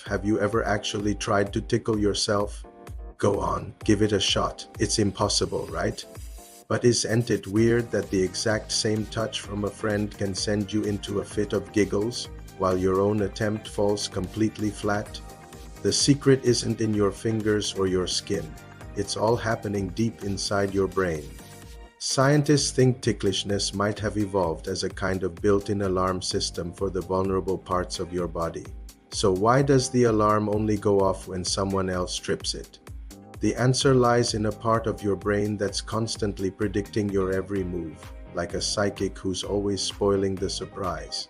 have you ever actually tried to tickle yourself? Go on, give it a shot. It's impossible, right? But isn't it weird that the exact same touch from a friend can send you into a fit of giggles, while your own attempt falls completely flat? The secret isn't in your fingers or your skin. It's all happening deep inside your brain. Scientists think ticklishness might have evolved as a kind of built-in alarm system for the vulnerable parts of your body. So why does the alarm only go off when someone else trips it? The answer lies in a part of your brain that's constantly predicting your every move, like a psychic who's always spoiling the surprise.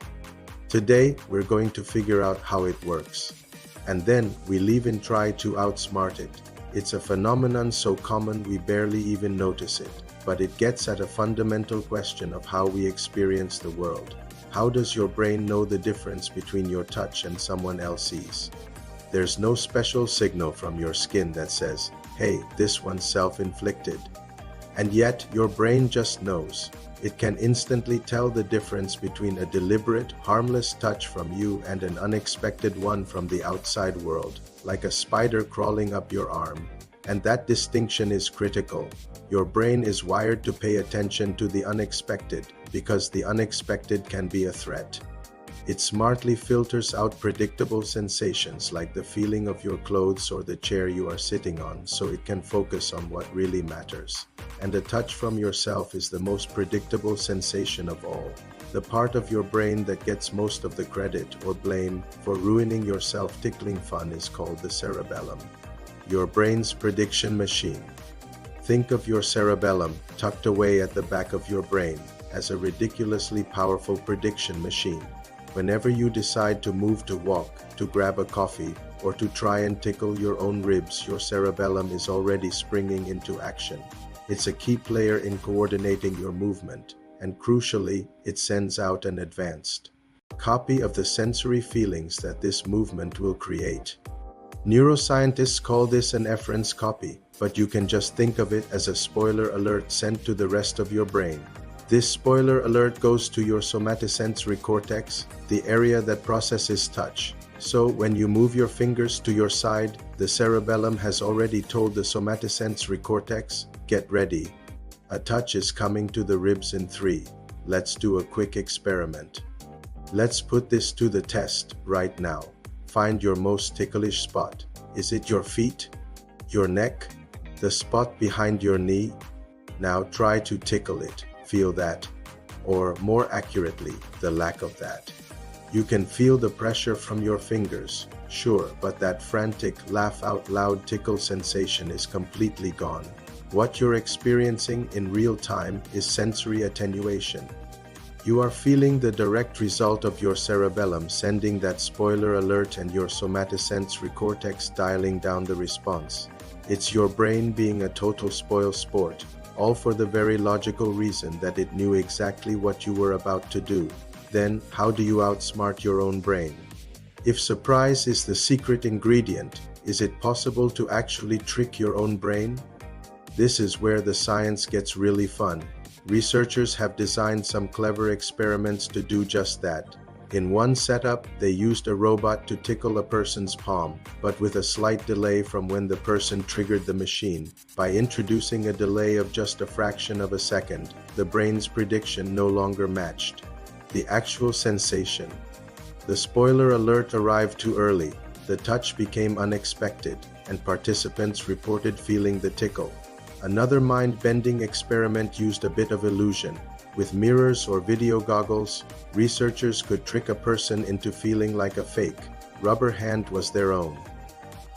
Today, we're going to figure out how it works. And then, we'll even try to outsmart it. It's a phenomenon so common we barely even notice it, but it gets at a fundamental question of how we experience the world. How does your brain know the difference between your touch and someone else's? There's no special signal from your skin that says, hey, this one's self-inflicted. And yet, your brain just knows. It can instantly tell the difference between a deliberate, harmless touch from you and an unexpected one from the outside world, like a spider crawling up your arm. And that distinction is critical. Your brain is wired to pay attention to the unexpected, because the unexpected can be a threat. It smartly filters out predictable sensations like the feeling of your clothes or the chair you are sitting on, so it can focus on what really matters. And a touch from yourself is the most predictable sensation of all. The part of your brain that gets most of the credit or blame for ruining your self-tickling fun is called the cerebellum. Your brain's prediction machine. Think of your cerebellum tucked away at the back of your brain as a ridiculously powerful prediction machine. Whenever you decide to move, to walk, to grab a coffee, or to try and tickle your own ribs, your cerebellum is already springing into action. It's a key player in coordinating your movement, and crucially, it sends out an advanced copy of the sensory feelings that this movement will create. Neuroscientists call this an efference copy, but you can just think of it as a spoiler alert sent to the rest of your brain. This spoiler alert goes to your somatosensory cortex, the area that processes touch. So when you move your fingers to your side, the cerebellum has already told the somatosensory cortex, get ready. A touch is coming to the ribs in 3. Let's do a quick experiment. Let's put this to the test right now. Find your most ticklish spot. Is it your feet? Your neck? The spot behind your knee? Now try to tickle it. Feel that, or more accurately, the lack of that. You can feel the pressure from your fingers, sure, but that frantic, laugh-out-loud tickle sensation is completely gone. What you're experiencing in real time is sensory attenuation. You are feeling the direct result of your cerebellum sending that spoiler alert and your somatosensory cortex dialing down the response. It's your brain being a total spoil sport, all for the very logical reason that it knew exactly what you were about to do. Then, how do you outsmart your own brain? If surprise is the secret ingredient, is it possible to actually trick your own brain? This is where the science gets really fun. Researchers have designed some clever experiments to do just that. In one setup, they used a robot to tickle a person's palm, but with a slight delay from when the person triggered the machine. By introducing a delay of just a fraction of a second, the brain's prediction no longer matched the actual sensation. The spoiler alert arrived too early, the touch became unexpected, and participants reported feeling the tickle. Another mind-bending experiment used a bit of illusion. With mirrors or video goggles, researchers could trick a person into feeling like a fake rubber hand was their own.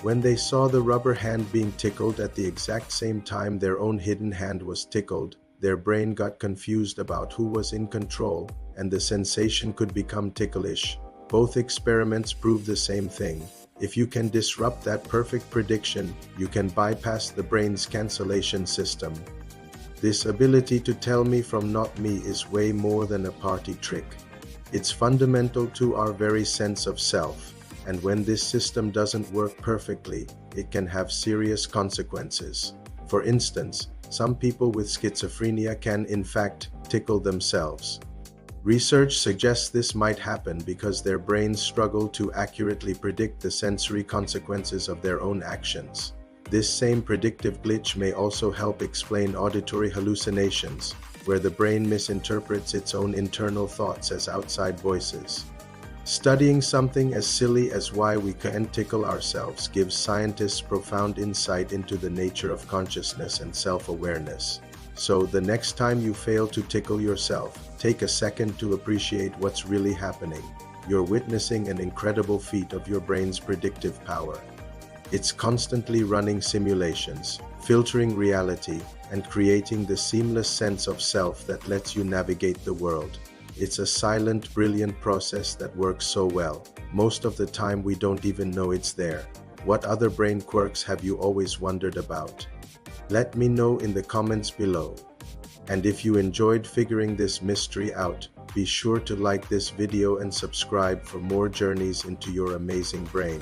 When they saw the rubber hand being tickled at the exact same time their own hidden hand was tickled, their brain got confused about who was in control, and the sensation could become ticklish. Both experiments prove the same thing. If you can disrupt that perfect prediction, you can bypass the brain's cancellation system. This ability to tell me from not me is way more than a party trick. It's fundamental to our very sense of self, and when this system doesn't work perfectly, it can have serious consequences. For instance, some people with schizophrenia can in fact tickle themselves. Research suggests this might happen because their brains struggle to accurately predict the sensory consequences of their own actions. This same predictive glitch may also help explain auditory hallucinations, where the brain misinterprets its own internal thoughts as outside voices. Studying something as silly as why we can't tickle ourselves gives scientists profound insight into the nature of consciousness and self-awareness. So, the next time you fail to tickle yourself, take a second to appreciate what's really happening. You're witnessing an incredible feat of your brain's predictive power. It's constantly running simulations, filtering reality, and creating the seamless sense of self that lets you navigate the world. It's a silent, brilliant process that works so well. Most of the time we don't even know it's there. What other brain quirks have you always wondered about? Let me know in the comments below. And if you enjoyed figuring this mystery out, be sure to like this video and subscribe for more journeys into your amazing brain.